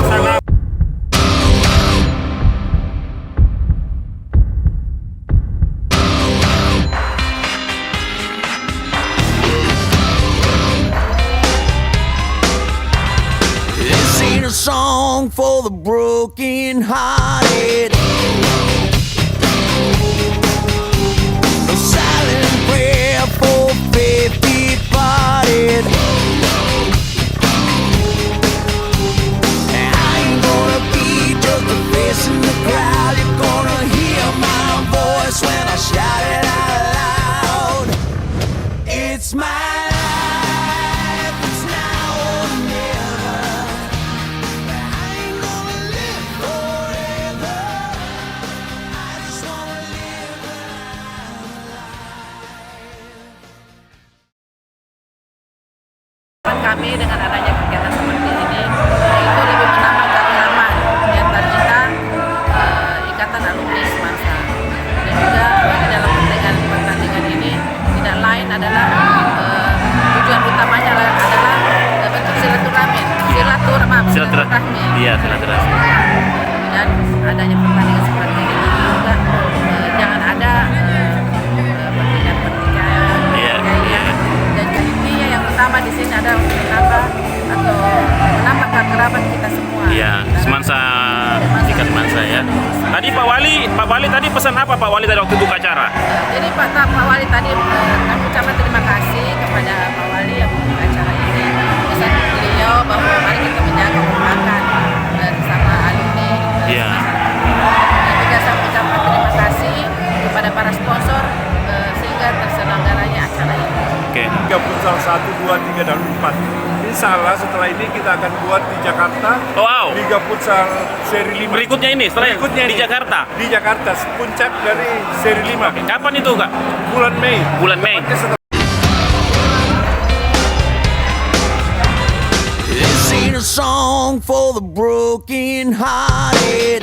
sana. This ain't a song for the broken hearted. A silent prayer for faith departed. I ain't gonna be just a face in the crowd. You're gonna hear my voice when I shout it out loud. It's my life, it's now or never. I ain't gonna live forever. I just wanna live Kami dengan adanya kegiatan seperti ini itu lebih menambah keakraban di antara kita, ikatan alumni Semansa, dan juga di dalam pertandingan ini tidak lain adalah tujuan utamanya adalah bentuk silaturahmi. Iya, silaturahmi. Dan adanya pertandingan seperti ini juga jangan ada pertikaian. Iya. Dan intinya yang utama di sini adalah menambah keakraban kita semua. Iya, Semansa, ikat Semansa ya. Tadi Pak Wali tadi pesan apa Pak Wali tadi waktu buka acara? Jadi Pak Wali tadi kami ucapkan terima kasih kepada Pak Wali yang membuka acara ini. Pesan beliau bahwa mari kita menjaga kehormatan bersama alumni. Iya. Dan juga saya ucapkan terima kasih kepada para sponsor sehingga terselenggaranya acara ini. Oke. Liga Futsal 1, 2, 3, dan 4. Insya Allah setelah ini kita akan buat di Jakarta. Wow. Liga Futsal seri 5. Berikutnya ini setelah Berikutnya di ini. Jakarta. Di Jakarta, puncak dari seri 5. Kapan itu Kak? Bulan Mei. Bulan Mei. This ain't a song for the broken hearted.